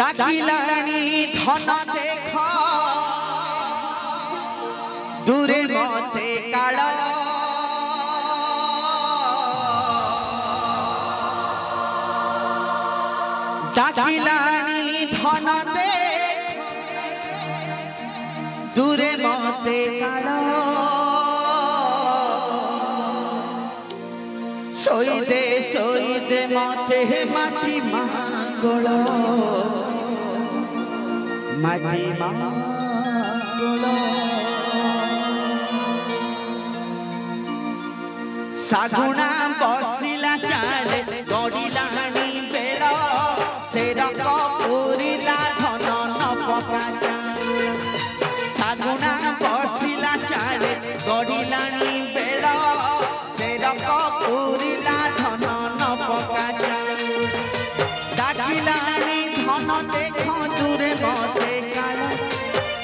डाकिलानी धन देख दूरे मते काल डाकिलानी धन देख दूरे मते काल सोई दे मते माटी मांगल माटी मांगल सागुना बसिला चाले गड़िलानी बेल से रंग पूरिला धन न पका सागुना बसिला चाले गड़िलानी बेल से रंग पूरिला धन न पका डाकिलानी धन देख दूरे मते काल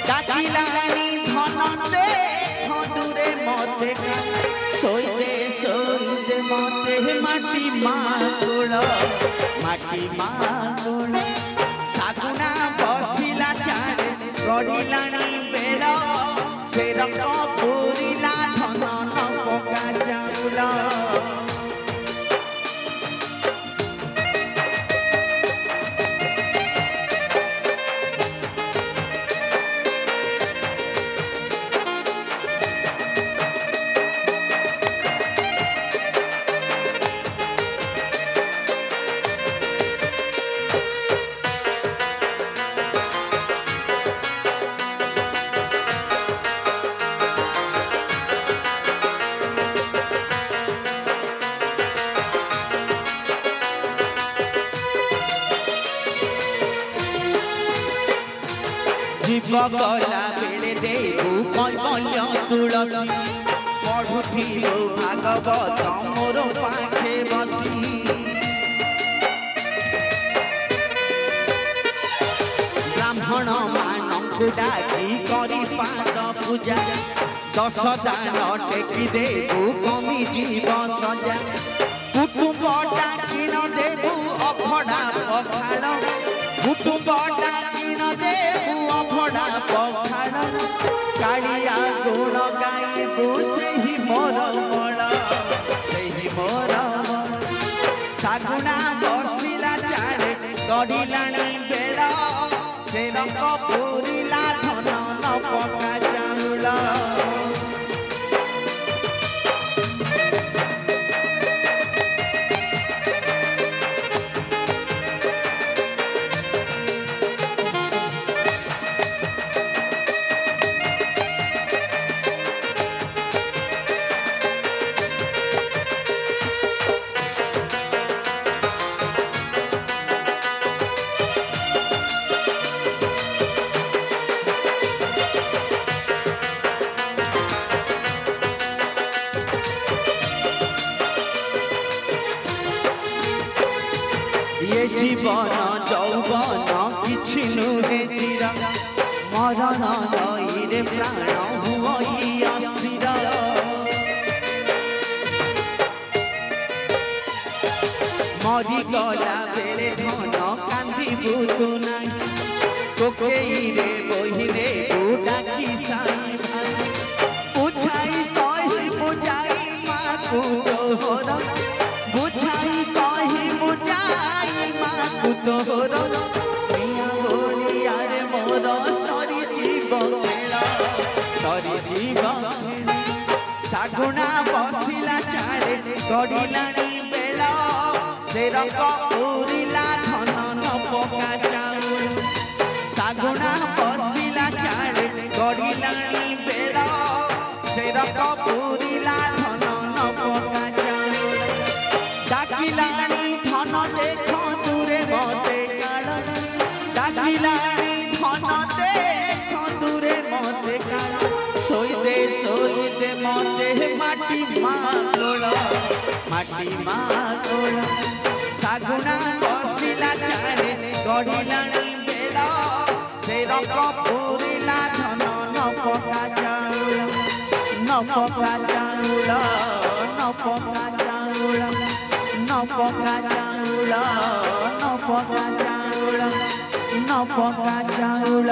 डाकिलानी धन देख दूरे मते काल सोई दे मते माटी मांगल सागुना बसिला चाले गड़िलानी बेल से रंग पूरिला धन न पका चाउल जीव गला बेले देबू कैवल्य तुलसी पढ़ुथिलु भागवत मोर पाखे बसी ब्राह्मण मानकु डाकी करी पाद पूजा 10 दान टेकी देबू कमी जीव सजा कुटुंब डाकी न देबू अभड़ा पखाड़ कुटुंब डाकी न देबू अभड़ा पखाड़ कालिया गुण गाइबू सेही मोर बल सेही मोर सागुना बसिला चाले गड़िलानी बेल से रंग पूरिला धन न पका चाउल ये जीवन जौवन किछि नुहे चिरा मरण नईरे प्राण हुई अस्थिर मरी गला बेले धन कांदिबू तू नाई कोकेईरे बहिरे डाकी साई भाई बुझाई कही बुझाई माकू तोहर बुझाई कही बुझाई माकू तोहर मिया बोलियारे मोर सरी जीव खेला सरी जीव सागुना बसिला चाले गड़िलानी बेल से रंग पूरिला धन न पका चाउल सागुना बसिला चाले गड़िलानी बेल से रंग पूरिला धन न पका चाउल डाकिलानी धन देख दूरे मते काल डाकिलानी धन देख दूरे मते काल सोई दे मते माटी मांगल सागुना बसिला चाले गड़िलानी बेल से रंग पूरिला धन न पका चाउल न पका चाउल न पका चाउल न पका चाउल न पका चाउल न पका चाउल